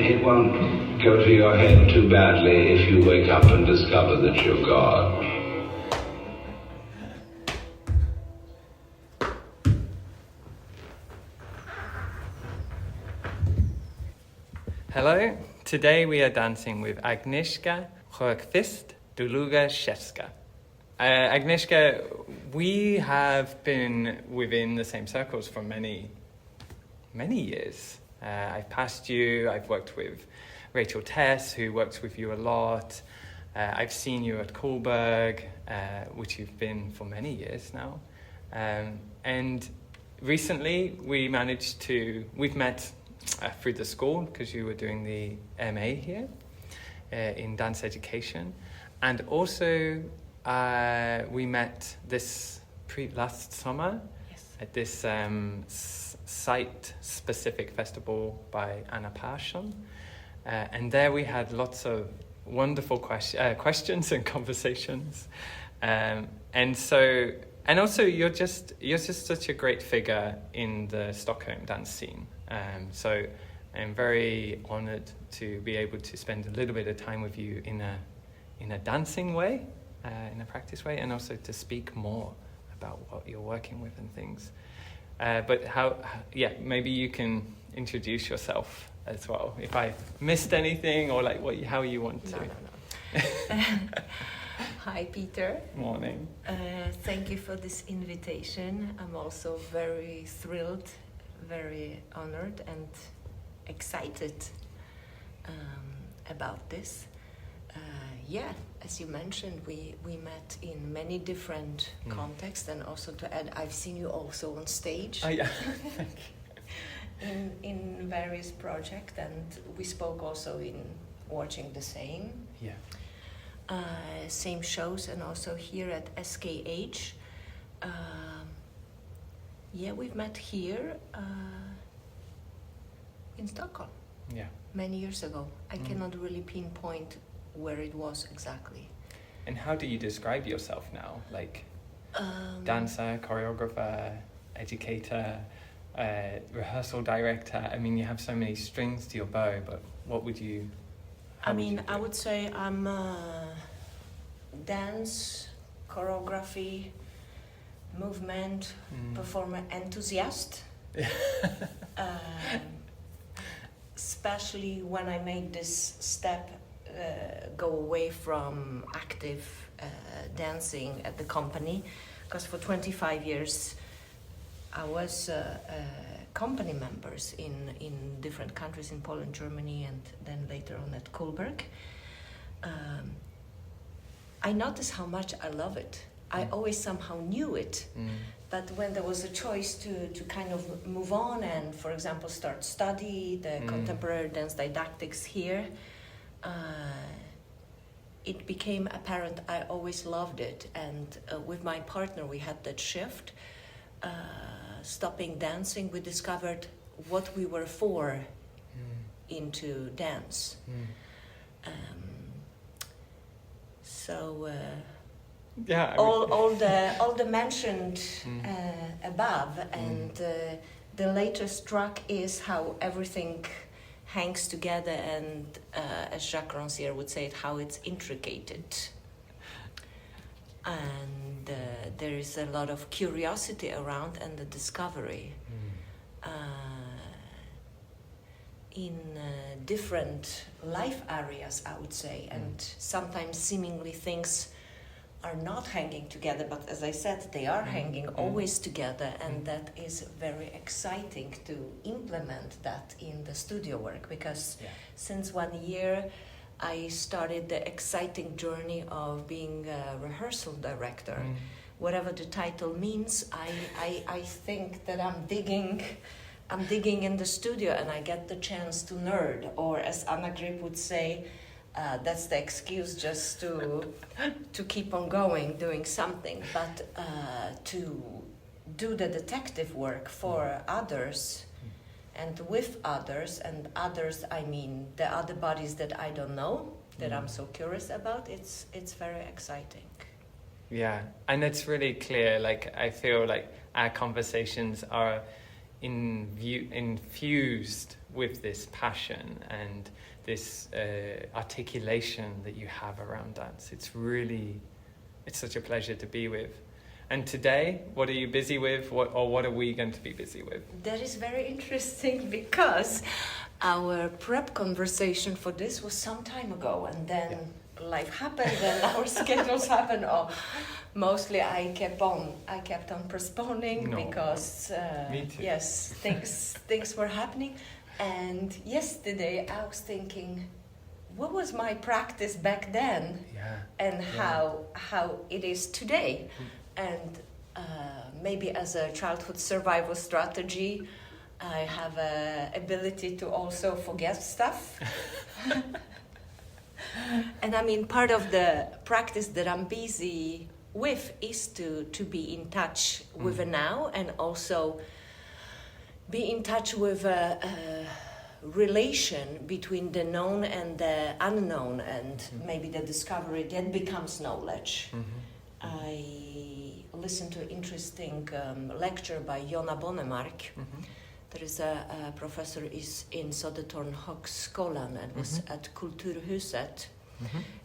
it won't go to your head too badly if you wake up and discover that you're God. Hello, today we are dancing with Agnieszka Sjökvist Dlugoszewska. Agnieszka, we have been within the same circles for many years. I've passed you, I've worked with Rachel Tess, who works with you a lot. I've seen you at Cullberg, which you've been for many years now. And recently we've met through the school, because you were doing the MA here in dance education. And also we met last summer at this site-specific festival by Pehrsson. And there we had lots of wonderful questions and conversations. And also you're just such a great figure in the Stockholm dance scene. So I'm very honored to be able to spend a little bit of time with you in a dancing way, in a practice way, and also to speak more about what you're working with and things. But maybe you can introduce yourself as well, if I missed anything, or how you want to. No. Hi, Peter. Morning. Thank you for this invitation. I'm also very thrilled, very honored and excited about this. As you mentioned, we met in many different contexts, and also to add, I've seen you also on stage. Oh, yeah. in various projects, and we spoke also in watching the same. Yeah. Same shows, and also here at SKH. We've met here in Stockholm. Yeah. Many years ago. I cannot really pinpoint where it was exactly. And how do you describe yourself now? Dancer, choreographer, educator, rehearsal director? I mean, you have so many strings to your bow, but what would you... I would say I'm dance, choreography, movement, performer enthusiast. Especially when I made this step, go away from active dancing at the company, because for 25 years I was company members in different countries, in Poland, Germany, and then later on at Cullberg. I noticed how much I love it. I always somehow knew it, but when there was a choice to kind of move on and, for example, start study the contemporary dance didactics here, it became apparent I always loved it. And with my partner, we had that shift. Stopping dancing, we discovered what we were for into dance. All the mentioned above, and the latest track is how everything hangs together, and as Jacques Rancière would say it, how it's intricated. And there is a lot of curiosity around, and the discovery in different life areas, I would say, and sometimes seemingly things are not hanging together, but as I said, they are hanging always together, and that is very exciting to implement that in the studio work, because since 1 year I started the exciting journey of being a rehearsal director. Whatever the title means, I think that I'm digging in the studio, and I get the chance to nerd, or as Anna Grip would say, that's the excuse just to keep on going, doing something, but to do the detective work for others and with others, and others, I mean the other bodies that I don't know, that I'm so curious about. It's very exciting. Yeah, and it's really clear, I feel like our conversations are infused with this passion and this articulation that you have around dance. It's such a pleasure to be with. And today, what are you busy with? What are we going to be busy with? That is very interesting because our prep conversation for this was some time ago, and then life happened and our schedules happened. Or mostly I kept on postponing because Me too. yes, things were happening. And yesterday I was thinking, what was my practice back then, and how it is today, and maybe as a childhood survival strategy, I have a ability to also forget stuff. And I mean, part of the practice that I'm busy with is to be in touch with the now, and also be in touch with a relation between the known and the unknown, and maybe the discovery that becomes knowledge. I listened to an interesting lecture by Jonna Bornemark. There is a professor in Södertörn-Högskolan and was at Kulturhuset.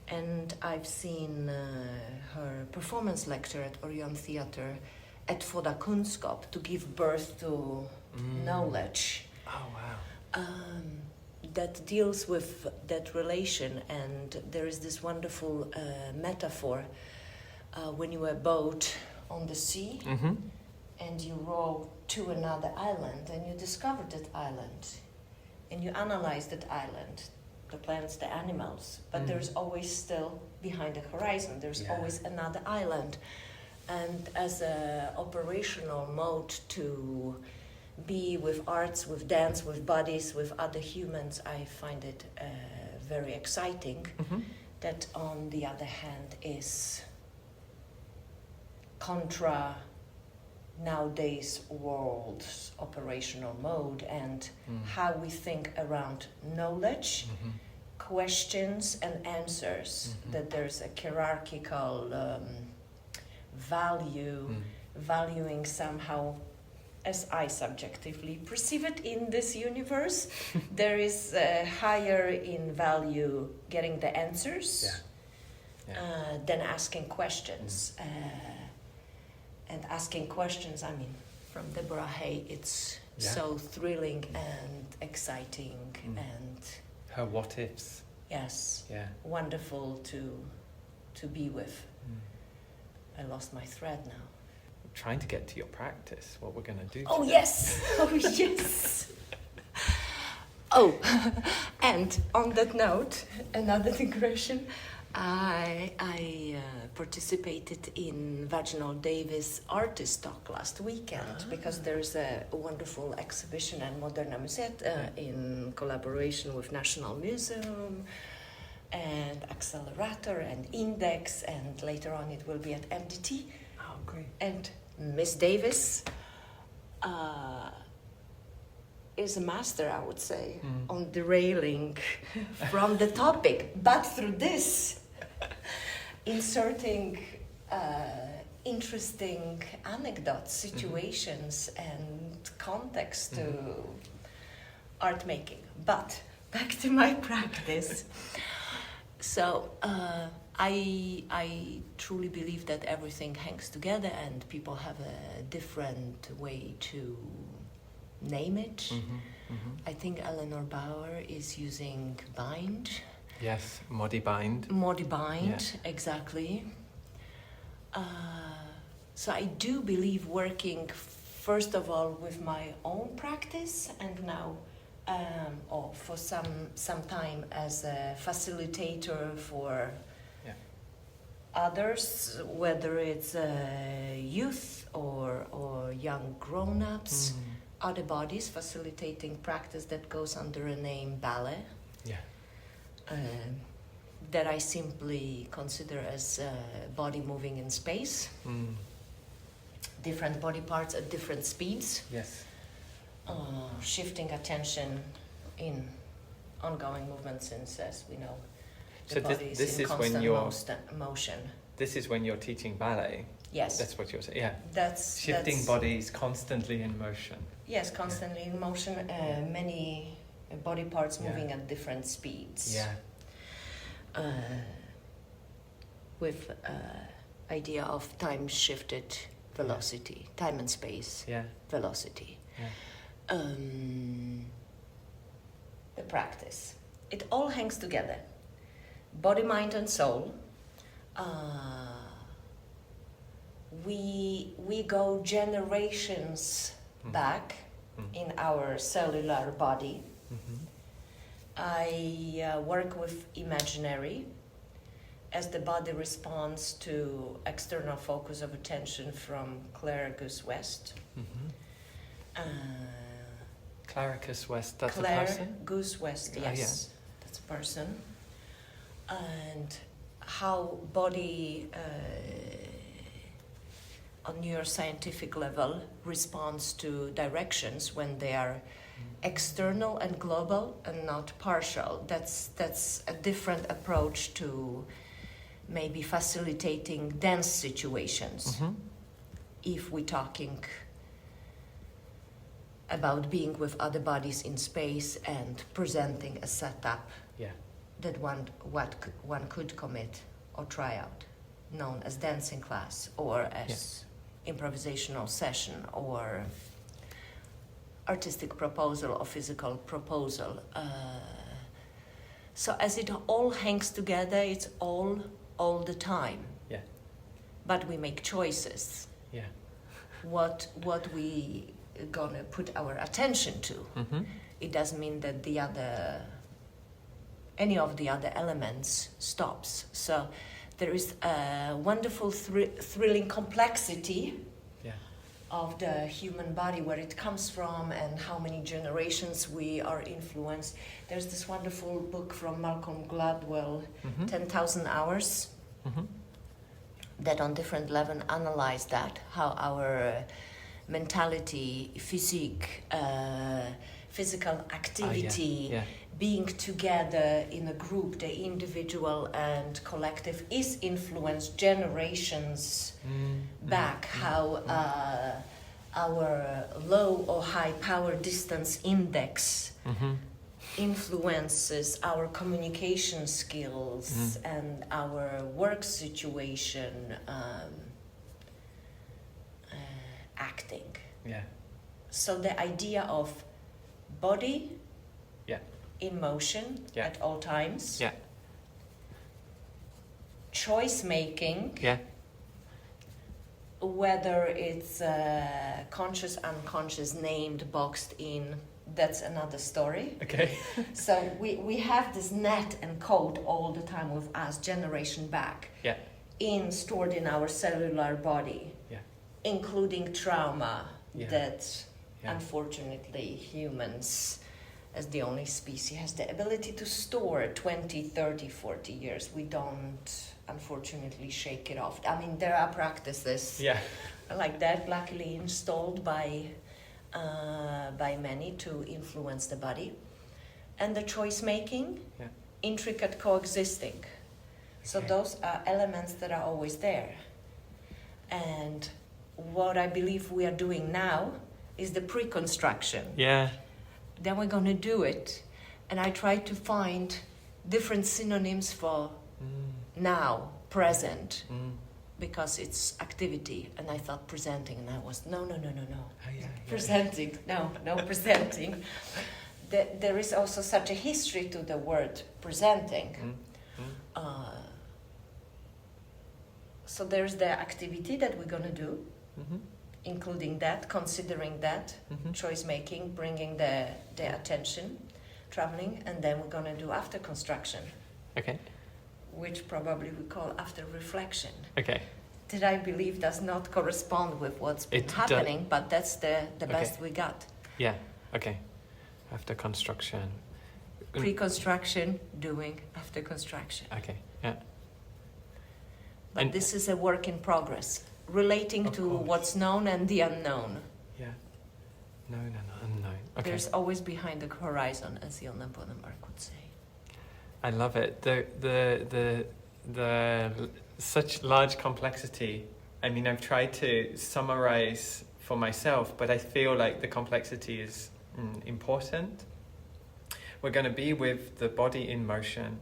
And I've seen her performance lecture at Orionteatern at föda kunskap, to give birth to knowledge. Oh, wow. That deals with that relation. And there is this wonderful metaphor when you are a boat on the sea and you row to another island, and you discover that island and you analyze that island, the plants, the animals, but there's always still behind the horizon, there's always another island. And as a operational mode to be with arts, with dance, with bodies, with other humans, I find it very exciting. That on the other hand is contra nowadays world's operational mode, and how we think around knowledge, questions and answers, that there's a hierarchical valuing somehow, as I subjectively perceive it in this universe, there is higher in value getting the answers than asking questions. And asking questions, I mean, from Deborah Hay, it's so thrilling and exciting, and her what ifs. Yes, wonderful to be with. I lost my thread now. I'm trying to get to your practice, what we're going to do Oh, today. yes! Oh, yes! Oh, and on that note, another digression. I participated in Vaginal Davis artist talk last weekend, because there's a wonderful exhibition at Moderna Museet in collaboration with National Museum and Accelerator and Index, and later on it will be at MDT. Oh, great. And Miss Davis is a master, I would say, on derailing from the topic, but through this, inserting interesting anecdotes, situations, and context to art making. But back to my practice. So I truly believe that everything hangs together, and people have a different way to name it. I think Eleanor Bauer is using bind. Yes, modibind. Modibind, exactly. So I do believe working, first of all, with my own practice, and now for some time as a facilitator for others, whether it's youth or young grown-ups, other bodies, facilitating practice that goes under a name ballet. That I simply consider as body moving in space. Different body parts at different speeds. Yes. Shifting attention in ongoing movement, since, as we know, the So body this is in is when constant you're motion. This is when you're teaching ballet. Yes. That's what you're saying. Yeah. That's Shifting bodies constantly in motion. Yes, constantly in motion, many body parts moving at different speeds. Yeah. With idea of time shifted velocity, time and space velocity. Yeah. The practice. It all hangs together. Body, mind, and soul. We go generations back in our cellular body. I work with imaginary as the body responds to external focus of attention from Clare Guss-West. Clare Guss-West, that's Clare a person? Guss-West, yes. Oh, yeah. That's a person. And how body on neuroscientific level responds to directions when they are external and global and not partial. That's a different approach to maybe facilitating dense situations. If we're talking about being with other bodies in space and presenting a setup that one could commit or try out, known as dancing class or as improvisational session or artistic proposal or physical proposal. So as it all hangs together, it's all the time. Yeah. But we make choices. Yeah. What we gonna put our attention to. It doesn't mean that any of the other elements stops. So there is a wonderful thrilling complexity of the human body, where it comes from and how many generations we are influenced. There's this wonderful book from Malcolm Gladwell, 10,000 Hours, that on different levels analyze that, how our mentality, physique, physical activity, being together in a group, the individual and collective, is influenced generations back, how our low or high power distance index influences our communication skills and our work situation, acting. So the idea of body in motion at all times, choice making, whether it's conscious, unconscious, named, boxed in, that's another story. Okay. So we have this net and code all the time with us, generation back, stored in our cellular body, including trauma that unfortunately humans, as the only species, has the ability to store 20, 30, 40 years. We don't, unfortunately, shake it off. I mean, there are practices like that, luckily installed by many to influence the body. And the choice-making, intricate coexisting. So those are elements that are always there. And what I believe we are doing now is the pre-construction. Then we're going to do it, and I try to find different synonyms for now, present, because it's activity, and I thought presenting, and I was, no. Presenting, no, presenting. There is also such a history to the word presenting. So there's the activity that we're going to do, including that, considering that, choice making, bringing the attention, traveling, and then we're going to do after construction. Which probably we call after reflection. That I believe does not correspond with what's been happening, but that's the best we got. After construction. Pre-construction, doing after construction. But And this is a work in progress, relating to what's known and the unknown. Unknown. There's always behind the horizon, as Jonna Bornemark would say. I love it. The such large complexity. I mean, I've tried to summarize for myself, but I feel like the complexity is important. We're going to be with the body in motion.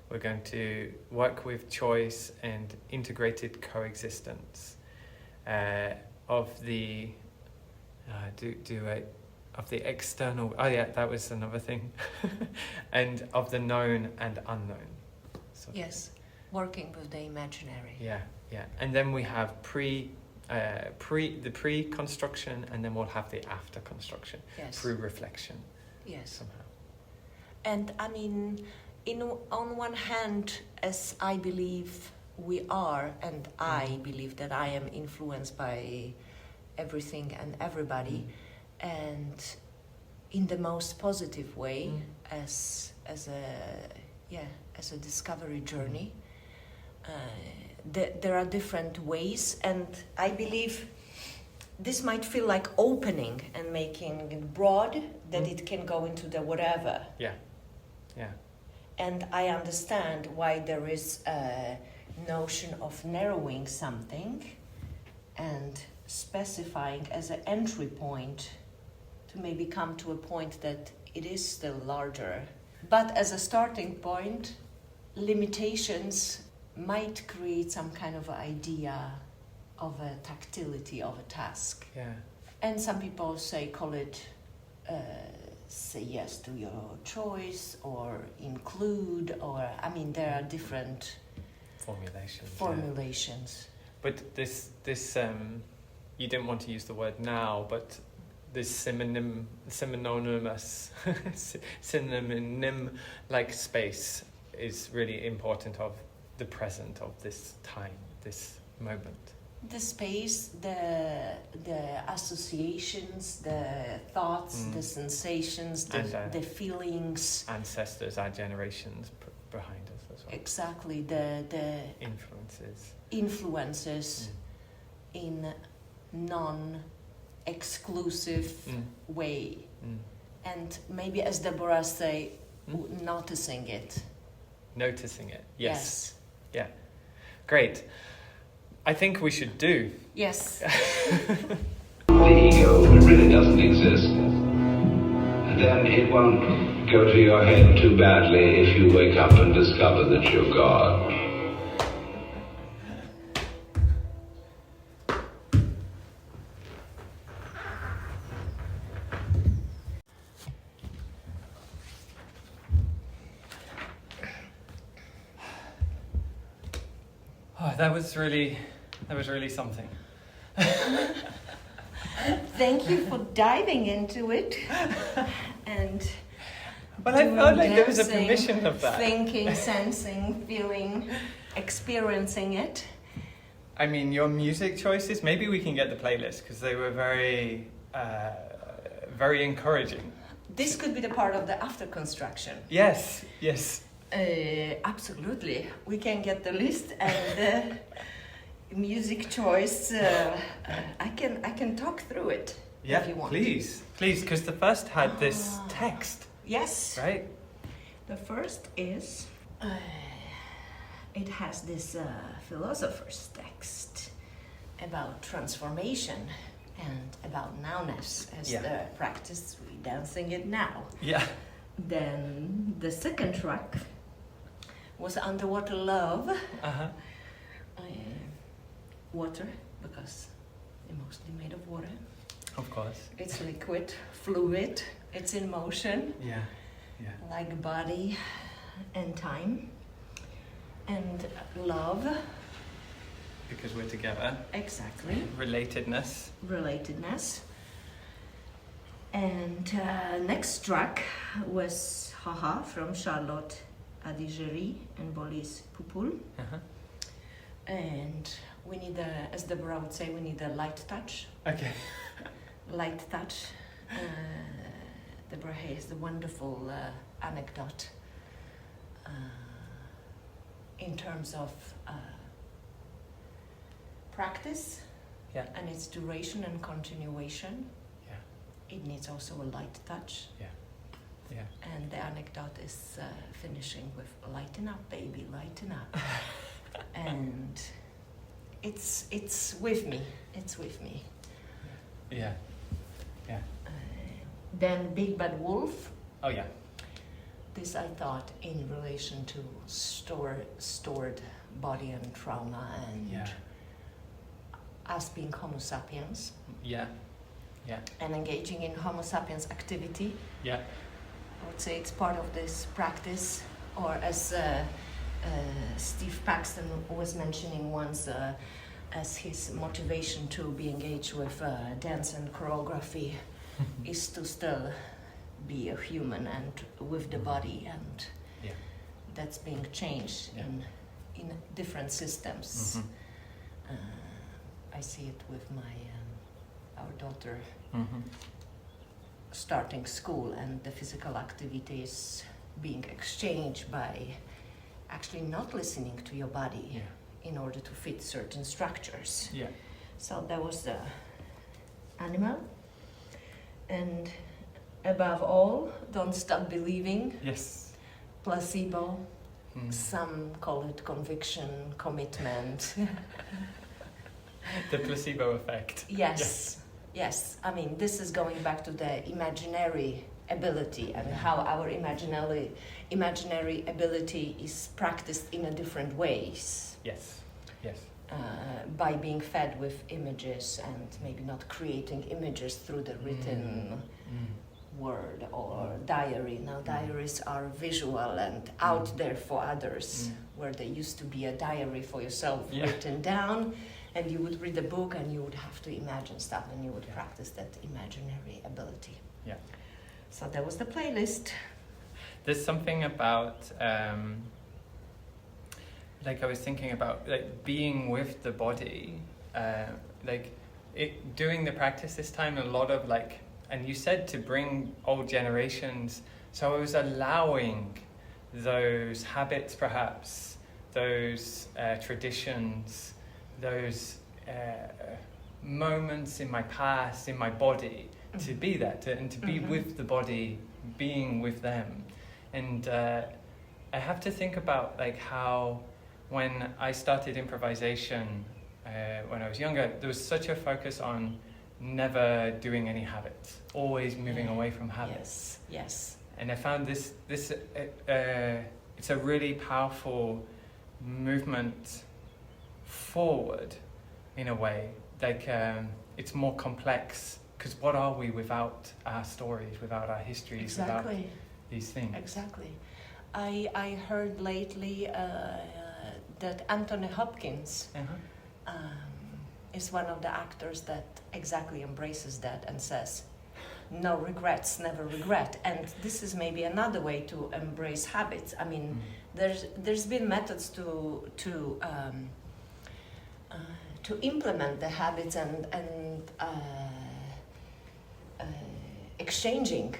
We're going to work with choice and integrated coexistence of the of the external. Oh yeah, that was another thing, and of the known and unknown. Yes, working with the imaginary. Yeah, and then we have the pre-construction, and then we'll have the after-construction through reflection. Yes, somehow. And I mean, on one hand, as I believe we are, and I believe that I am influenced by everything and everybody, and in the most positive way, as a discovery journey. There are different ways, and I believe this might feel like opening and making it broad, that it can go into the whatever. Yeah. And I understand why there is a notion of narrowing something and specifying as an entry point to maybe come to a point that it is still larger. But as a starting point, limitations might create some kind of idea of a tactility of a task. Yeah. And some people call it say yes to your choice, or include, or I mean there are different formulations. But this you didn't want to use the word now, but this synonymous synonym-like space is really important of the present, of this time, this moment. The space, the associations, the thoughts, the sensations, the feelings. Ancestors, our generations behind us as well. Exactly, the influences in non-exclusive way. And maybe, as Deborah say, noticing it. Noticing it, yes. Yeah, great. I think we should do. Yes. The ego really doesn't exist. And then it won't go to your head too badly if you wake up and discover that you're God. Oh, that was really something. Thank you for diving into it. And well, I felt like there was a permission of that. Thinking, sensing, feeling, experiencing it. I mean, your music choices, maybe we can get the playlist, because they were very, very encouraging. This could be the part of the after construction. Yes. Absolutely. We can get the list and the music choice. I can talk through it if you want. Please, because the first had this text. Yes. Right? The first is, it has this philosopher's text about transformation and about nowness as the practice we dancing it now. Yeah. Then the second track was Underwater Love. Water, because they're mostly made of water. Of course. It's liquid, fluid, it's in motion. Yeah. Like body and time. And love. Because we're together. Exactly. Relatedness. And next track was Haha from Charlotte Adige and Bolis Pupul. And we need as Deborah would say, we need a light touch. Okay. Light touch. Deborah Hay has the wonderful anecdote in terms of practice and its duration and continuation. It needs also a light touch. Yeah. And the anecdote is finishing with "Lighten up, baby, lighten up," and it's with me. It's with me. Yeah. Yeah. Then Big Bad Wolf. Oh yeah. This I thought in relation to stored body and trauma and us being Homo sapiens. Yeah. Yeah. And engaging in Homo sapiens activity. Yeah. I would say it's part of this practice, or as Steve Paxton was mentioning once, as his motivation to be engaged with dance and choreography is to still be a human and with the body, and that's being changed in different systems. I see it with our daughter starting school, and the physical activities being exchanged by actually not listening to your body in order to fit certain structures. Yeah. So that was the animal. And above all, don't stop believing. Yes. Placebo. Some call it conviction, commitment. The placebo effect. Yes. I mean, this is going back to the imaginary ability and how our imaginary ability is practiced in a different ways. Yes. By being fed with images and maybe not creating images through the written word or diary. Now diaries are visual and out there for others, where they used to be a diary for yourself written down, and you would read a book and you would have to imagine stuff, and you would practice that imaginary ability. Yeah. So that was the playlist. There's something about, like I was thinking about, like being with the body, doing the practice this time, a lot of like, and you said to bring old generations, so I was allowing those habits perhaps, those traditions, those moments in my past, in my body, to be that, and to be with the body, being with them. And I have to think about like how when I started improvisation when I was younger, there was such a focus on never doing any habits, always moving away from habits. Yes. And I found this it's a really powerful movement forward in a way. Like it's more complex, because what are we without our stories, without our histories, without these things? Exactly. I heard lately that Anthony Hopkins is one of the actors that exactly embraces that and says, no regrets, never regret. And this is maybe another way to embrace habits. I mean, there's been methods to implement the habits and exchanging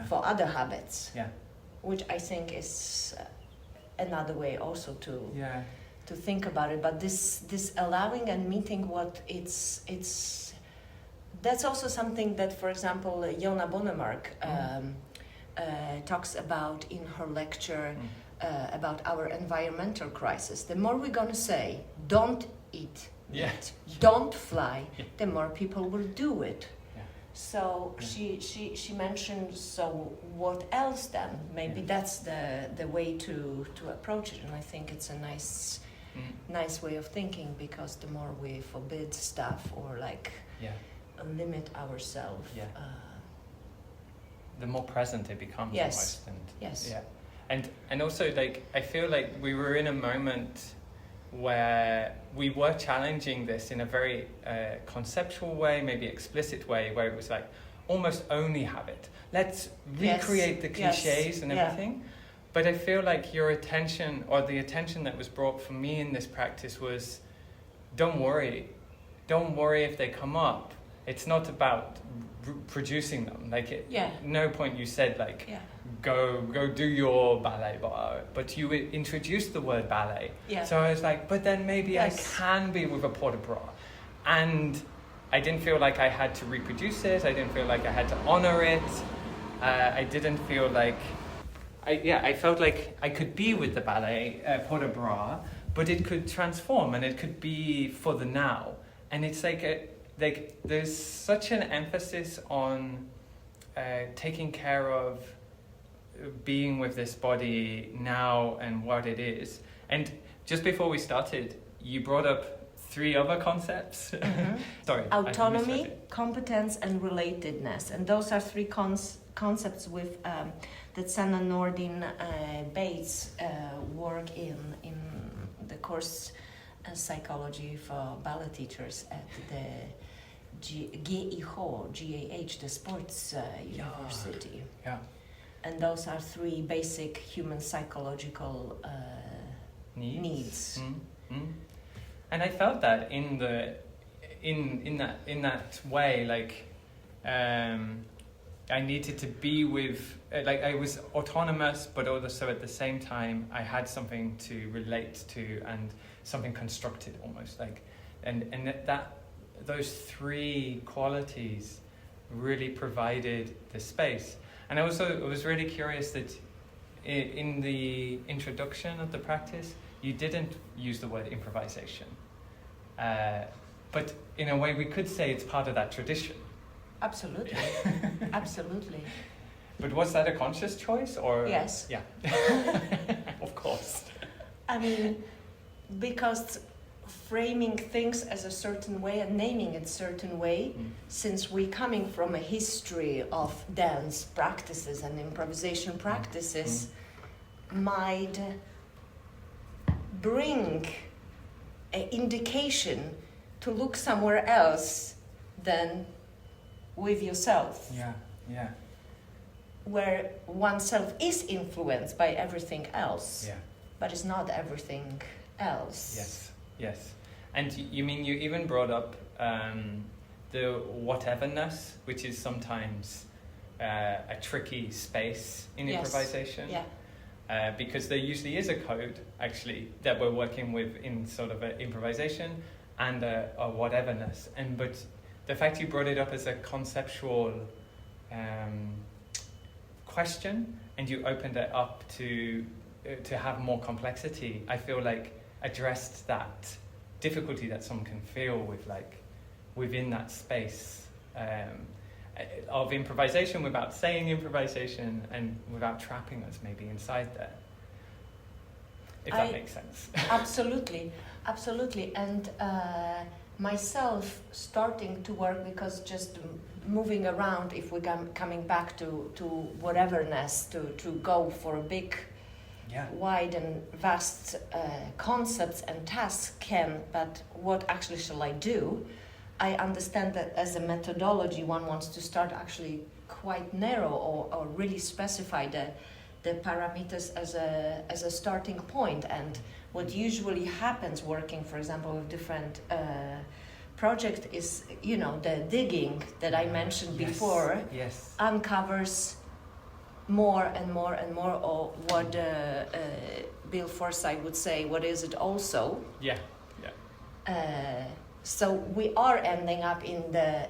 for other habits, which I think is another way also to think about it. But this allowing and meeting what it's that's also something that, for example, Jonna Bornemark talks about in her lecture about our environmental crisis. The more we're going to say, don't eat meat, don't fly, the more people will do it. So she mentioned, so what else then? Maybe that's the way to approach it, and I think it's a nice way of thinking, because the more we forbid stuff or like limit ourselves, the more present it becomes almost. And and also, like, I feel like we were in a moment where we were challenging this in a very conceptual way, maybe explicit way, where it was like almost only habit. Let's recreate the cliches and everything. But I feel like your attention, or the attention that was brought for me in this practice, was don't worry if they come up. It's not about producing them. Like, no point you said like go do your ballet bar, but you introduced the word ballet. So I was like, but then maybe I can be with a port-de-bras. And I didn't feel like I had to reproduce it. I didn't feel like I had to honor it. I didn't feel like I felt like I could be with the ballet port-de-bras, but it could transform and it could be for the now. And it's like like there's such an emphasis on taking care of being with this body now and what it is. And just before we started, you brought up 3 other concepts. Mm-hmm. Sorry. Autonomy, competence, and relatedness. And those are 3 concepts with that Sanna Nordin-Bates work in the course psychology for ballet teachers at the GAH, the sports university. Yeah. And those are 3 basic human psychological needs. Mm-hmm. And I felt that in that way, like I needed to be with, like I was autonomous, but also at the same time I had something to relate to and something constructed almost, like, and that those 3 qualities really provided the space. And I was really curious that in the introduction of the practice, you didn't use the word improvisation. But in a way, we could say it's part of that tradition. Absolutely. Absolutely. But was that a conscious choice, or? Yes. Yeah. Of course. I mean, because framing things as a certain way and naming it a certain way, since we're coming from a history of dance practices and improvisation practices, might bring an indication to look somewhere else than with yourself. Yeah, yeah. Where oneself is influenced by everything else, Yeah. but it's not everything else. Yes, yes. And you mean you even brought up the whateverness, which is sometimes a tricky space in improvisation. Yeah. Because there usually is a code, actually, that we're working with in sort of an improvisation and a whateverness. But the fact you brought it up as a conceptual question and you opened it up to have more complexity, I feel like addressed that difficulty that someone can feel with, like, within that space of improvisation without saying improvisation and without trapping us maybe inside there. If that makes sense. Absolutely. And myself starting to work, because just moving around, if we're coming back to whateverness, to go for a big, wide and vast concepts and tasks but what actually shall I do? I understand that as a methodology, one wants to start actually quite narrow or really specify the parameters as a starting point. And what usually happens working, for example, with different projects is, the digging that I mentioned before uncovers more and more and more, or what Bill Forsythe would say, what is it also? So we are ending up in the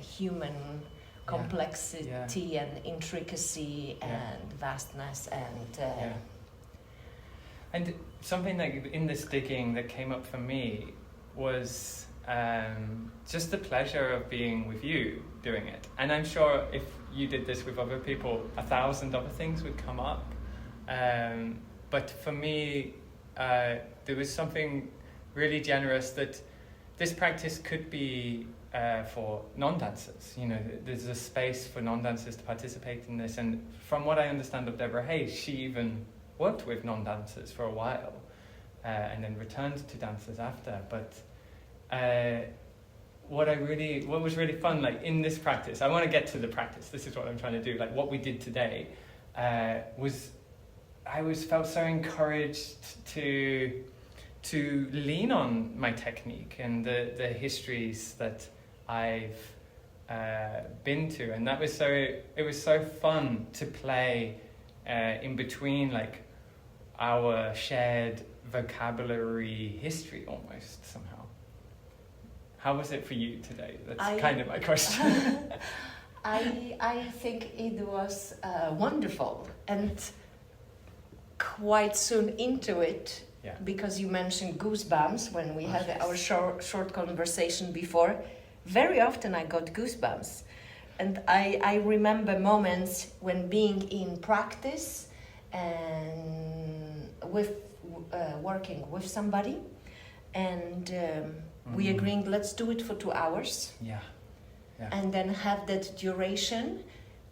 human complexity and intricacy and vastness and something like in this digging that came up for me was just the pleasure of being with you doing it. And I'm sure if you did this with other people, 1,000 other things would come up. But for me, there was something really generous that this practice could be for non-dancers. There's a space for non-dancers to participate in this. And from what I understand of Deborah Hay, she even worked with non-dancers for a while and then returned to dancers after. But what was really fun, like in this practice, I want to get to the practice. This is what I'm trying to do. Like what we did today was I felt so encouraged to lean on my technique and the histories that I've been to, and it was so fun to play in between, like, our shared vocabulary history almost somehow. How was it for you today? That's kind of my question. I think it was wonderful, and quite soon into it, Yeah. Because you mentioned goosebumps when we had our short conversation before. Very often I got goosebumps. And I remember moments when being in practice and with working with somebody, and we agreeing, let's do it for 2 hours. Yeah. And then have that duration.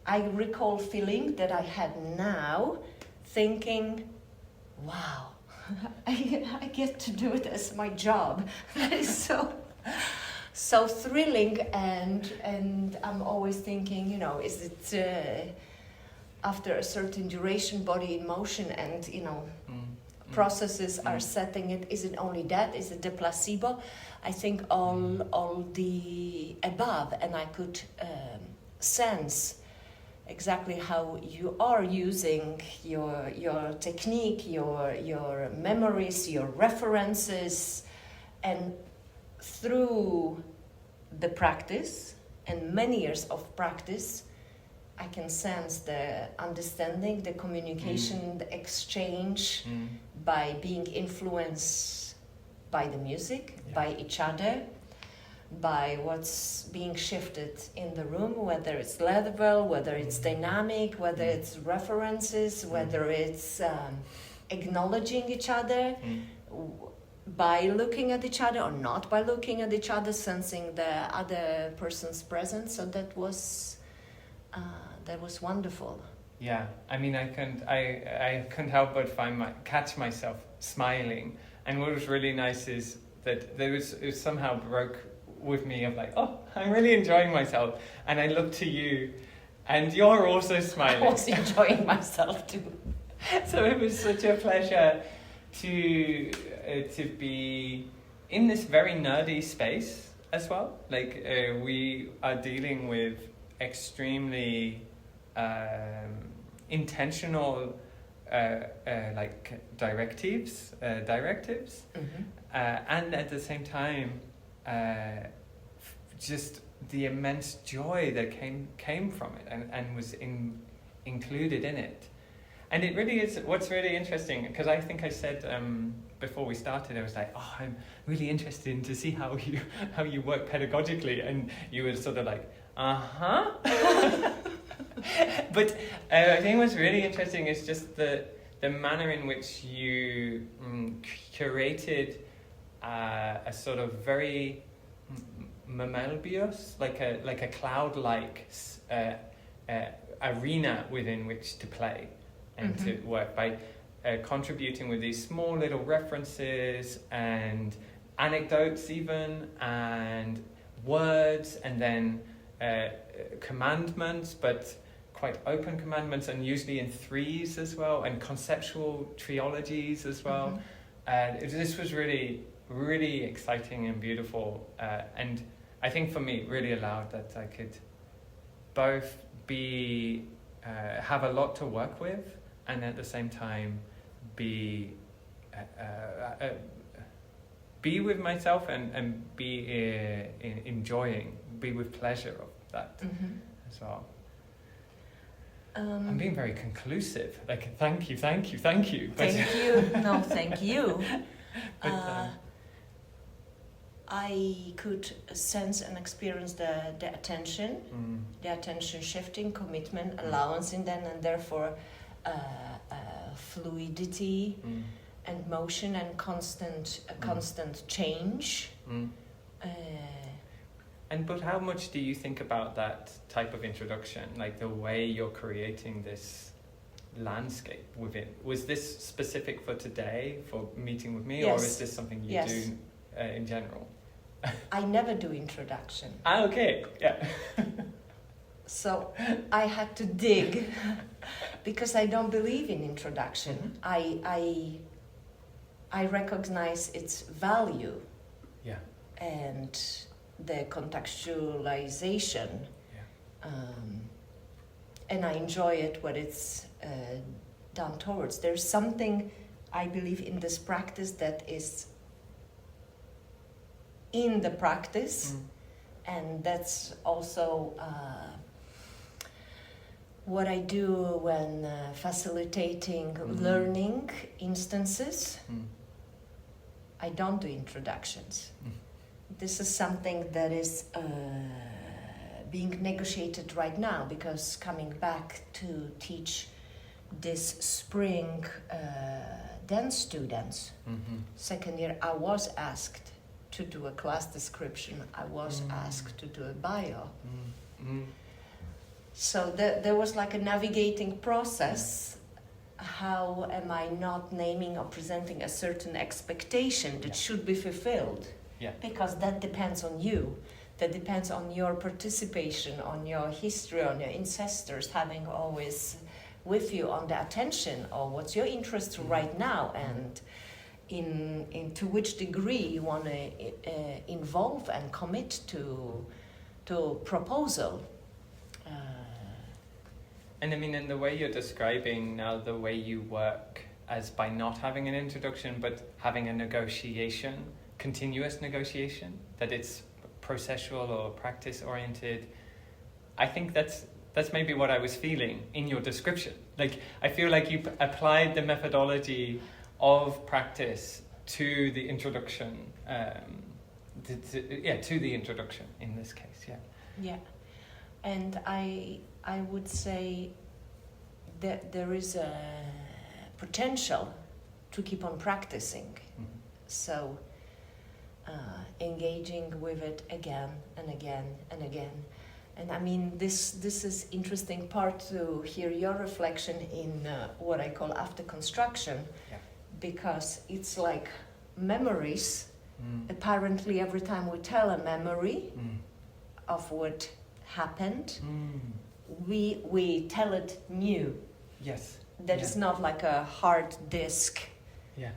I recall feeling that I had now, thinking, wow, I get to do it as my job. That is so thrilling, and I'm always thinking, you know, is it after a certain duration, body in motion, and you know, processes are setting it? Is it only that? Is it the placebo? I think all the above, and I could sense exactly how you are using your technique, your memories, your references, and through the practice and many years of practice, I can sense the understanding, the communication, the exchange by being influenced by the music, by each other, by what's being shifted in the room, whether it's Gladwell, whether it's dynamic, whether it's references, whether it's acknowledging each other by looking at each other or not by looking at each other, sensing the other person's presence. So that was wonderful. Yeah, I mean, I couldn't help but catch myself smiling. And what was really nice is that it somehow broke with me of like, oh, I'm really enjoying myself. And I looked to you, and you're also smiling. I was enjoying myself too. So it was such a pleasure to be in this very nerdy space as well. Like we are dealing with extremely intentional like directives, and at the same time just the immense joy that came from it and was included in it. And it really is, what's really interesting, because I think I said before we started, I was like, oh, I'm really interested to see how you work pedagogically, and you were sort of like, uh-huh. But I think what's really interesting is just the manner in which you curated a sort of very mammalious, like a cloud-like arena within which to play and to work by contributing with these small little references and anecdotes even, and words, and then commandments, but quite open commandments, and usually in threes as well, and conceptual trilogies as well. This was really, really exciting and beautiful, and I think for me really allowed that I could both have a lot to work with, and at the same time be with myself and be enjoying, be with pleasure of that as well. I'm being very conclusive. Like, thank you. Thank you. No, thank you. But, I could sense and experience the attention, the attention shifting, commitment, allowance in them, and therefore fluidity and motion and constant change. But how much do you think about that type of introduction, like the way you're creating this landscape within? Was this specific for today, for meeting with me, yes. or is this something you do in general? I never do introduction. Okay, yeah. So I had to dig because I don't believe in introduction. I recognize its value. Yeah. And the contextualization. Yeah. And I enjoy it when it's done towards. There's something I believe in this practice that is in the practice, and that's also what I do when facilitating learning instances. I don't do introductions. This is something that is being negotiated right now, because coming back to teach this spring dance students, second year, I was asked to do a class description. I was asked to do a bio. So there was like a navigating process. How am I not naming or presenting a certain expectation that should be fulfilled? Yeah. Because that depends on you. That depends on your participation, on your history, on your ancestors having always with you on the attention, or what's your interest right now, and to which degree you want to involve and commit to proposal. And I mean, in the way you're describing now, the way you work as by not having an introduction, but having a negotiation, continuous negotiation, that it's processual or practice-oriented, I think that's maybe what I was feeling in your description. Like, I feel like you applied the methodology of practice to the introduction, to the introduction in this case, Yeah, and I would say that there is a potential to keep on practicing. So engaging with it again and again and again. And I mean, this is interesting part to hear your reflection in what I call after construction, because it's like memories. Apparently, every time we tell a memory of what happened, we tell it new. Yes. That is not like a hard disk. Yeah.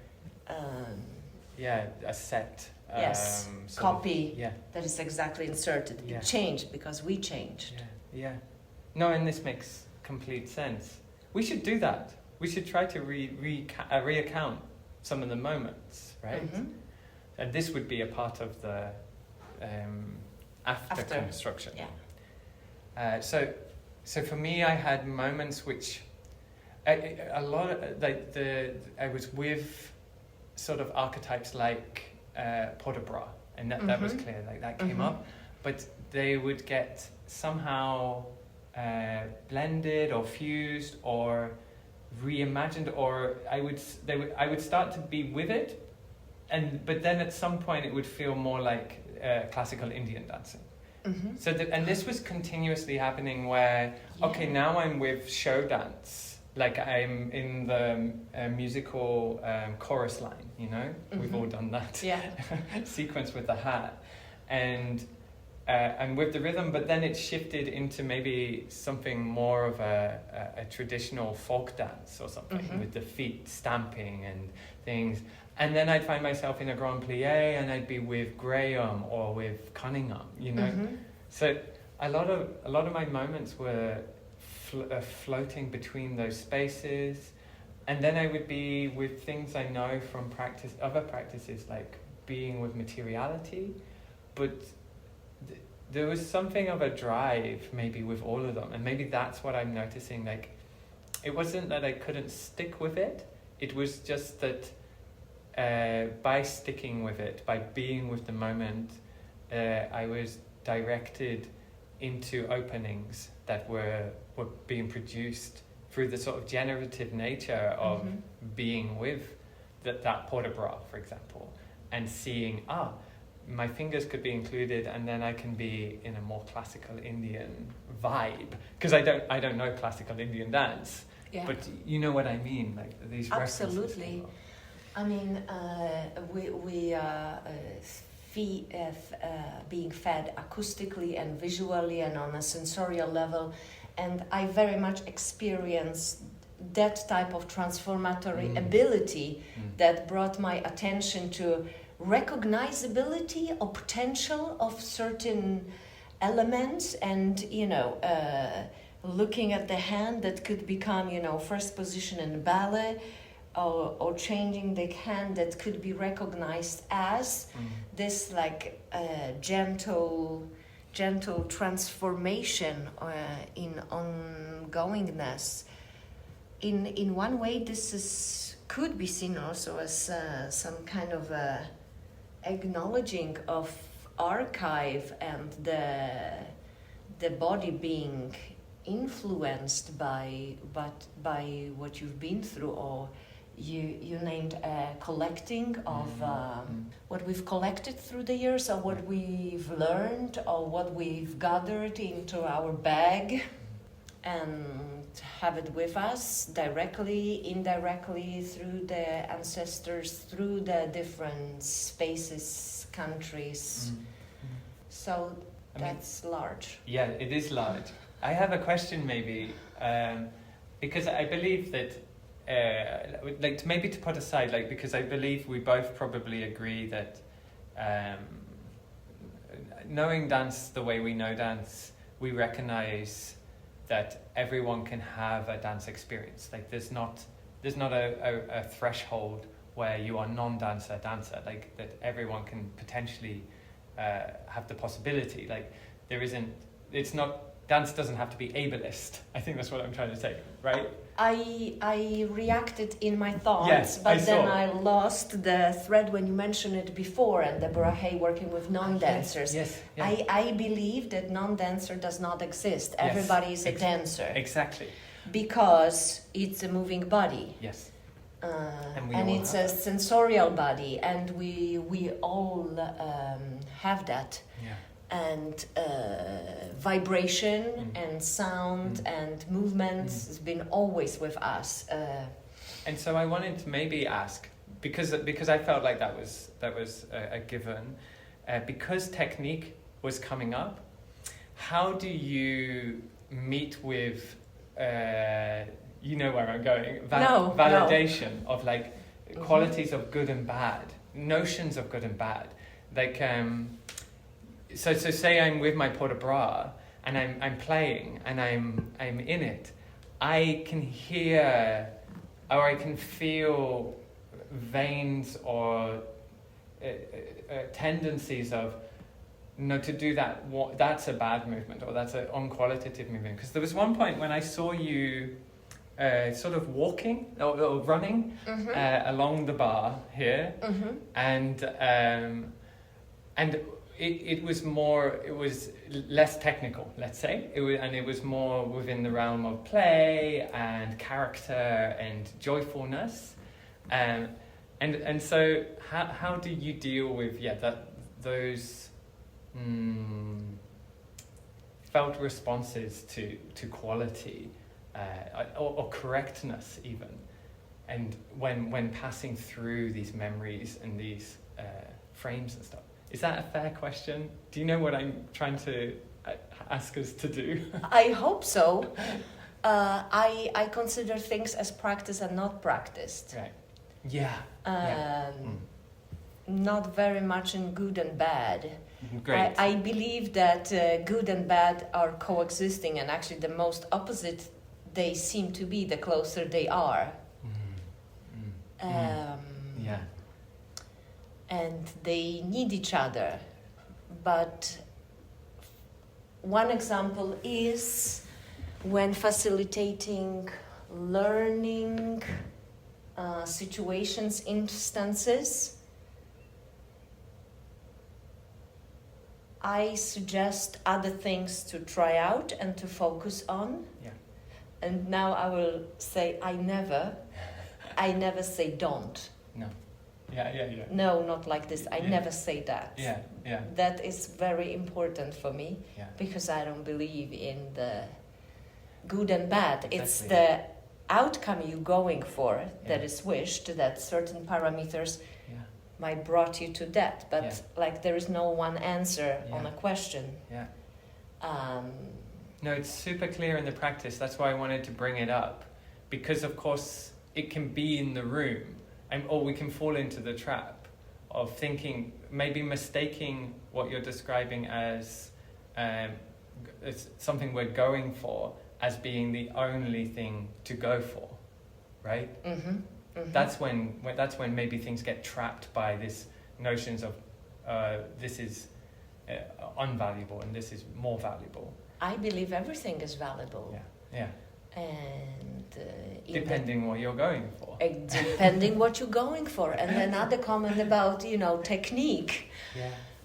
A set. Copy that is exactly inserted. It changed because we changed. No, and this makes complete sense. We should do that. We should try to reaccount some of the moments, right? And this would be a part of the after construction. So for me, I had moments which a lot of I was with sort of archetypes like Porter-Bra, and that was clear, like that came up, but they would get somehow blended or fused or reimagined, or I would start to be with it, but then at some point it would feel more like classical Indian dancing. So and this was continuously happening where now I'm with show dance. Like I'm in the musical chorus line, you know? We've all done that sequence with the hat. And with the rhythm, but then it shifted into maybe something more of a traditional folk dance or something, with the feet stamping and things. And then I'd find myself in a Grand Plie, and I'd be with Graham or with Cunningham, you know? So a lot of my moments were floating between those spaces, and then I would be with things I know from other practices, like being with materiality, but there was something of a drive maybe with all of them, and maybe that's what I'm noticing. Like, it wasn't that I couldn't stick with it, it was just that by sticking with it, by being with the moment, I was directed into openings that were being produced through the sort of generative nature of being with that Porter-Bra, for example, and seeing, my fingers could be included, and then I can be in a more classical Indian vibe, because I don't know classical Indian dance, but you know what I mean, like these absolutely. I mean, we being fed acoustically and visually and on a sensorial level, and I very much experienced that type of transformatory ability that brought my attention to recognizability or potential of certain elements, and looking at the hand that could become first position in ballet, or changing the hand that could be recognized as this like gentle transformation in ongoingness. In one way, this is could be seen also as some kind of acknowledging of archive and the body being influenced by what you've been through, or you named collecting of what we've collected through the years, or what we've learned, or what we've gathered into our bag and have it with us directly, indirectly, through the ancestors, through the different spaces, countries. So that's large. Yeah, it is large. I have a question maybe, because I believe that, like maybe to put aside, like, because I believe we both probably agree that knowing dance the way we know dance, we recognize that everyone can have a dance experience. Like there's not a threshold where you are non-dancer, dancer, like that everyone can potentially have the possibility. Like there isn't, it's not, dance doesn't have to be ableist. I think that's what I'm trying to say, right? I reacted in my thoughts, yes, but then I lost the thread when you mentioned it before, and Deborah Hay working with non-dancers. Yes. I believe that non-dancer does not exist. Everybody is a dancer. Exactly. Because it's a moving body. Yes. And it's a sensorial body, and we all have that. Yeah. And vibration and sound and movements has been always with us. And so I wanted to maybe ask, because I felt like that was a given, because technique was coming up. How do you meet with you know where I'm going? Validation of like qualities of good and bad, notions of good and bad, like. So say I'm with my port de bras and I'm playing and I'm in it, I can hear or I can feel veins or tendencies of to do that. That's a bad movement, or that's an unqualitative movement. Because there was one point when I saw you sort of walking or running along the bar here, and it was less technical, let's say. It was more within the realm of play and character and joyfulness, and so how do you deal with those felt responses to quality or correctness even, and when passing through these memories and these frames and stuff? Is that a fair question? Do you know what I'm trying to ask us to do? I hope so. I consider things as practiced and not practiced. Right. Yeah. Not very much in good and bad. Great. I believe that good and bad are coexisting, and actually the most opposite they seem to be, the closer they are. Yeah. And they need each other. But one example is when facilitating learning situations, instances, I suggest other things to try out and to focus on. Yeah. And now I will say I never say don't. No. Yeah. No, not like this. I never say that. Yeah. That is very important for me, Yeah. because I don't believe in the good and bad. Exactly. It's the outcome you're going for that is wished, that certain parameters might brought you to that, but like there is no one answer on a question. Yeah. No, it's super clear in the practice. That's why I wanted to bring it up, because of course it can be in the room, or we can fall into the trap of thinking, maybe mistaking what you're describing as something we're going for as being the only thing to go for, right? That's when maybe things get trapped by this notions of this is unvaluable and this is more valuable. I believe everything is valuable. Yeah. And depending what you're going for. depending what you're going for. And another comment about, technique.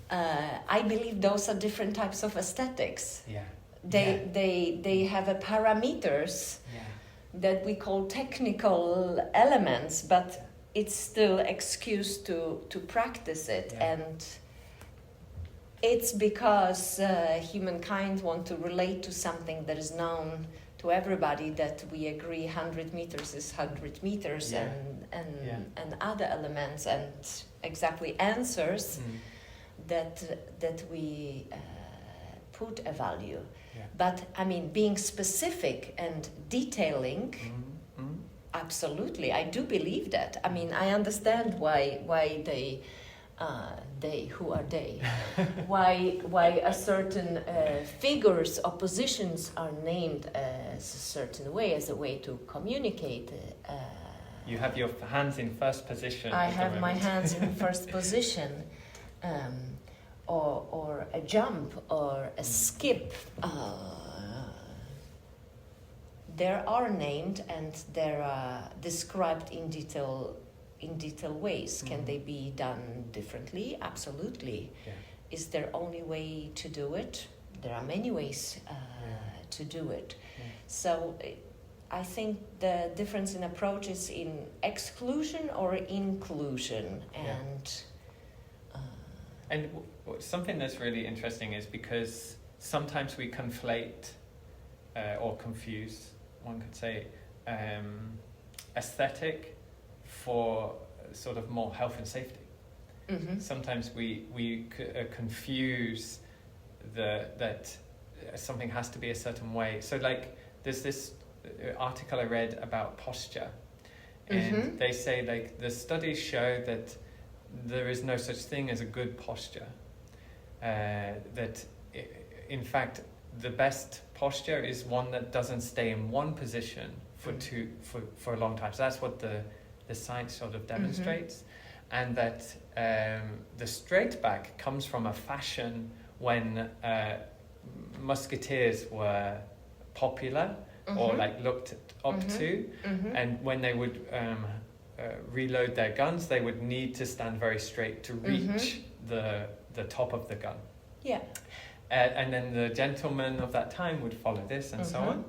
I believe those are different types of aesthetics. They have a parameters that we call technical elements, but it's still excuse to practice it. And it's because humankind want to relate to something that is known to everybody that we agree 100 meters is 100 meters and other elements and exactly answers that we put a value. But I mean, being specific and detailing, absolutely, I do believe that. I mean, I understand why they who are they? why a certain figures or positions are named as a certain way, as a way to communicate. You have your hands in first position. I have my hands in first position, or a jump or a skip. There are named and they are described in detail ways. Can they be done differently? Absolutely. Is there only way to do it? There are many ways to do it. So I think the difference in approach is in exclusion or inclusion. And something that's really interesting is because sometimes we conflate or confuse, one could say, aesthetic for sort of more health and safety. Sometimes we confuse that something has to be a certain way. So like there's this article I read about posture, and they say like the studies show that there is no such thing as a good posture. That in fact the best posture is one that doesn't stay in one position for a long time. So that's what the science sort of demonstrates, and that the straight back comes from a fashion when musketeers were popular or like looked up to, and when they would reload their guns, they would need to stand very straight to reach the top of the gun. And then the gentlemen of that time would follow this and so on.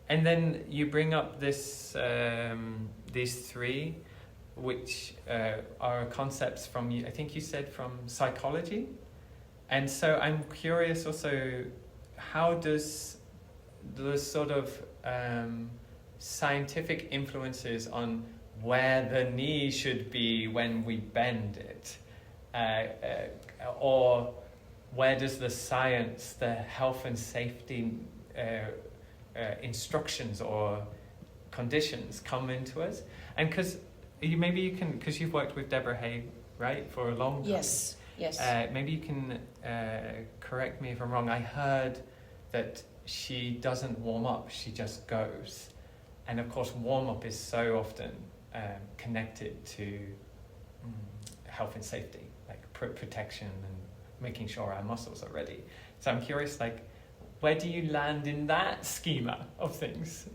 And then you bring up this these three, which are concepts from, I think you said from psychology. And so I'm curious also, how does the sort of scientific influences on where the knee should be when we bend it, or where does the science, the health and safety instructions or conditions come into us? And because you've worked with Deborah Hay, right, for a long time. Yes. Maybe you can correct me if I'm wrong. I heard that she doesn't warm up, she just goes. And of course, warm up is so often connected to health and safety, like protection and making sure our muscles are ready. So I'm curious, like, where do you land in that schema of things?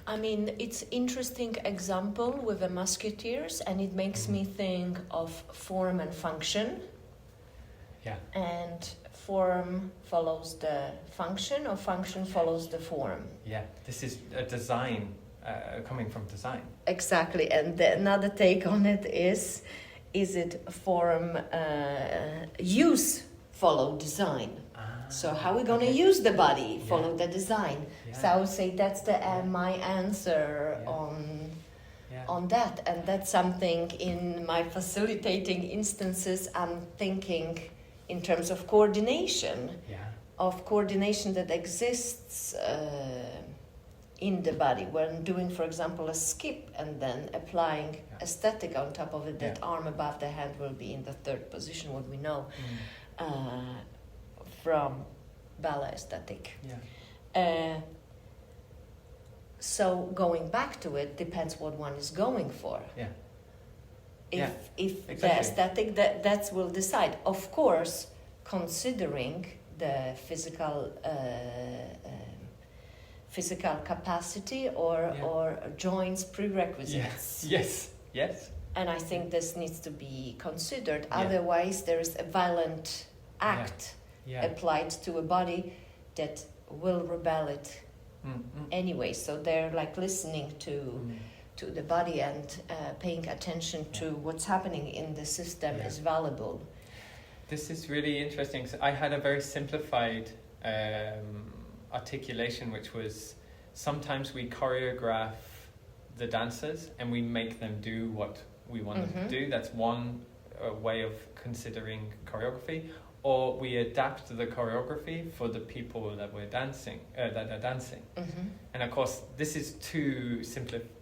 I mean, it's interesting example with the musketeers, and it makes me think of form and function. And form follows the function, or function follows the form. This is a design, coming from design. Exactly, and another take on it is it form use follow design? So how are we going to use the body? Follow the design. So I would say that's my answer on that. And that's something in my facilitating instances I'm thinking in terms of coordination, that exists in the body. When doing, for example, a skip and then applying aesthetic on top of it, that arm above the hand will be in the third position, what we know from ballet aesthetic. So going back to it depends what one is going for. If exactly. The aesthetic, that will decide. Of course, considering the physical capacity or joints prerequisites. Yes. And I think this needs to be considered. Yeah. Otherwise, there is a violent act applied to a body that will rebel it anyway. So they're like listening to the body and paying attention to what's happening in the system is valuable. This is really interesting. So I had a very simplified articulation, which was sometimes we choreograph the dancers and we make them do what we want them to do. That's one way of considering choreography. Or we adapt the choreography for the people that we're dancing, that are dancing. And of course, this is too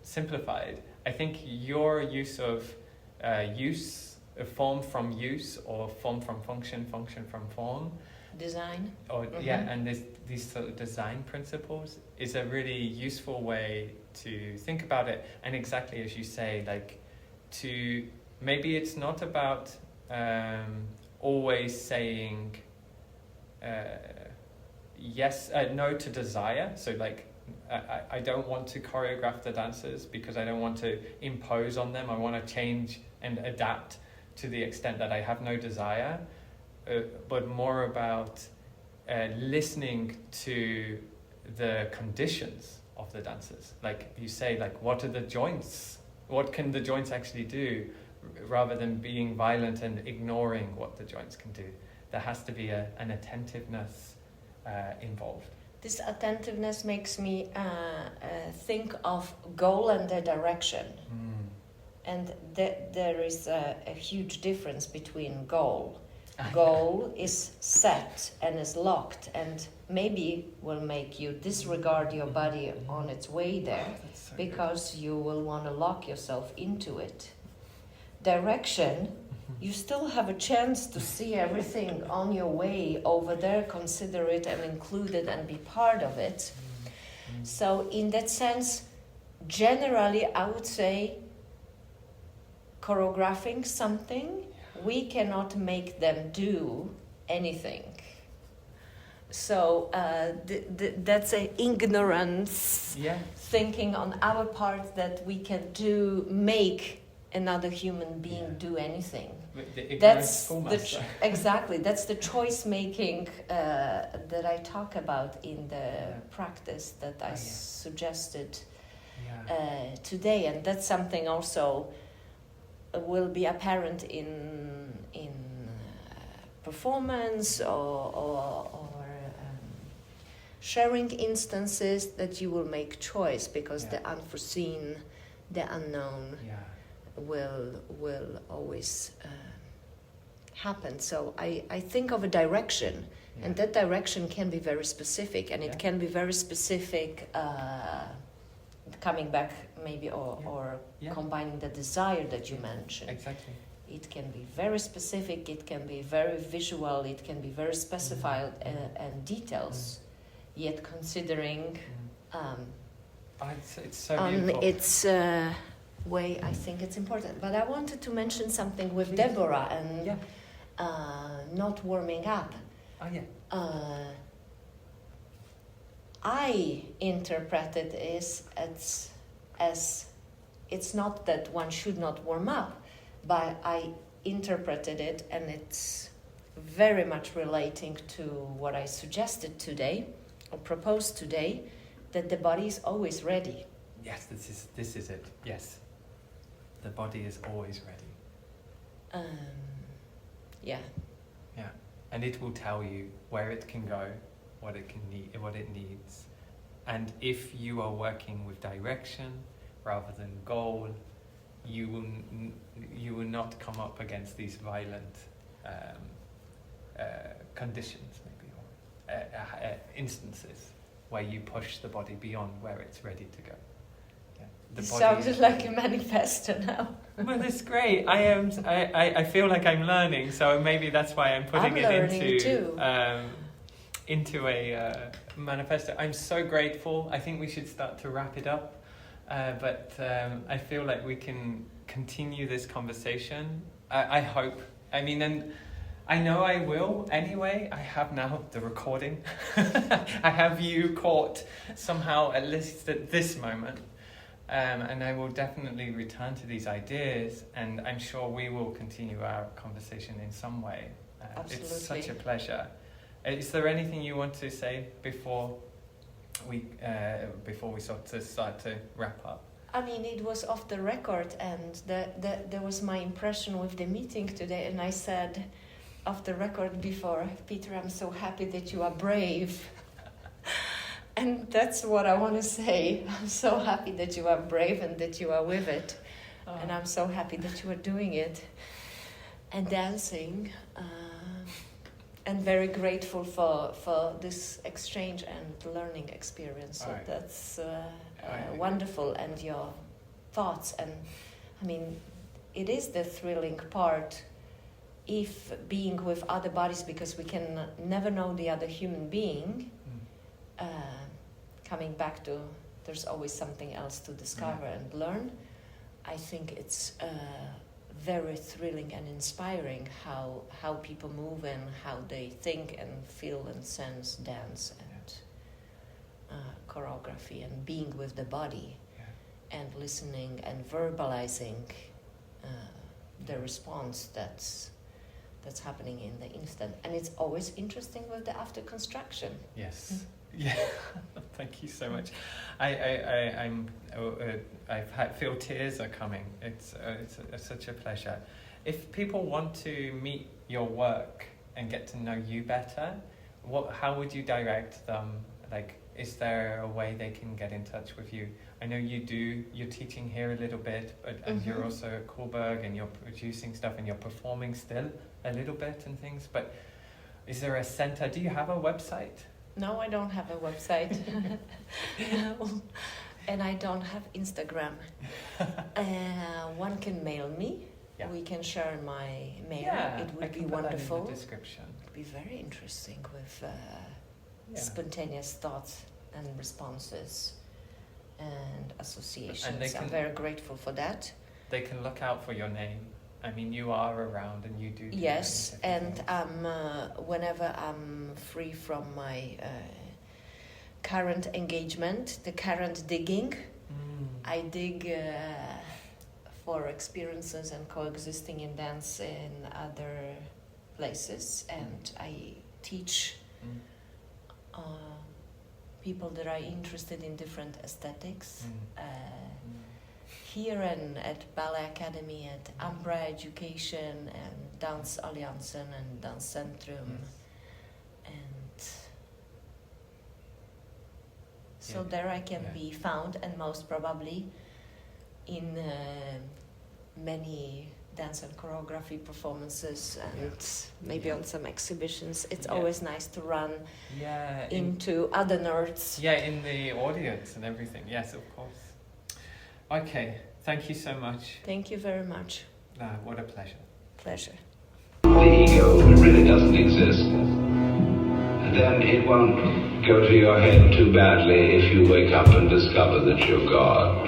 simplified. I think your use of form from use, or form from function, function from form, design, or and these sort of design principles is a really useful way to think about it. And exactly as you say, like maybe it's not about always saying no to desire. So like I don't want to choreograph the dancers because I don't want to impose on them. I want to change and adapt to the extent that I have no desire, but more about listening to the conditions of the dancers. Like you say, like what are the joints? What can the joints actually do? Rather than being violent and ignoring what the joints can do. There has to be an attentiveness involved. This attentiveness makes me think of goal and the direction. And there is a huge difference between goal. Goal is set and is locked, and maybe will make you disregard your body on its way there because you will want to lock yourself into it. Direction, you still have a chance to see everything on your way over there, consider it and include it and be part of it. So in that sense, generally I would say choreographing something, we cannot make them do anything. So that's an ignorance thinking on our part that we can make another human being do anything. That's exactly, that's the choice making that I talk about in the practice that I suggested today, and that's something also will be apparent in performance or sharing instances, that you will make choice because the unforeseen, the unknown will always happen. So I think of a direction, and that direction can be very specific, and it can be very specific coming back maybe or combining the desire that you mentioned. Exactly. It can be very specific, it can be very visual, it can be very specified and details, yet considering it's so beautiful. It's way I think it's important. But I wanted to mention something with Deborah and not warming up. I interpreted it as it's not that one should not warm up, but I interpreted it, and it's very much relating to what I suggested today or proposed today, that the body is always ready. Yes, this is it. Yes, the body is always ready. Yeah, and it will tell you where it can go, what it needs, and if you are working with direction rather than goal, you will not come up against these violent conditions, maybe, or instances where you push the body beyond where it's ready to go. It sounded like a manifesto now. Well, that's great. I feel like I'm learning, so maybe that's why I'm putting into a manifesto. I'm so grateful. I think we should start to wrap it up, but I feel like we can continue this conversation. I hope. I mean, and I know I will anyway. I have now the recording. I have you caught somehow, at least at this moment. And I will definitely return to these ideas, and I'm sure we will continue our conversation in some way. Absolutely. It's such a pleasure. Is there anything you want to say before we start to wrap up? I mean, it was off the record, and there was my impression with the meeting today, and I said off the record before, Peter, I'm so happy that you are brave. And that's what I want to say. I'm so happy that you are brave and that you are with it. Oh. And I'm so happy that you are doing it and dancing. And very grateful for this exchange and learning experience. So right. That's wonderful. And your thoughts. And I mean, it is the thrilling part if being with other bodies, because we can never know the other human being. Coming back to there's always something else to discover and learn. I think it's very thrilling and inspiring how people move and how they think and feel and sense dance and choreography and being with the body and listening and verbalizing the response that's happening in the instant. And it's always interesting with the after construction. Yes. Yeah, thank you so much. I feel tears are coming. It's such a pleasure. If people want to meet your work and get to know you better, how would you direct them? Like, is there a way they can get in touch with you? I know you're teaching here a little bit, and you're also at Cullberg, and you're producing stuff, and you're performing still a little bit and things. But is there a center? Do you have a website? No, I don't have a website. And I don't have Instagram. One can mail me. Yeah. We can share my mail. Yeah, it would I be can wonderful. Put that in the description. It would be very interesting with spontaneous thoughts and responses and associations. I'm very grateful for that. They can look out for your name. I mean, you are around and you do. Yes, and whenever I'm free from my current engagement, the current digging, I dig for experiences and coexisting in dance in other places, and I teach people that are interested in different aesthetics. Here and at Ballet Academy, at Umbra Education and Dans Alliansen and Dans Centrum. And so there I can be found, and most probably in many dance and choreography performances and maybe on some exhibitions. It's always nice to run into other nerds. Yeah, in the audience and everything. Yes, of course. Okay, thank you so much. Thank you very much. What a pleasure. Pleasure. The ego really doesn't exist. And then it won't go to your head too badly if you wake up and discover that you're God.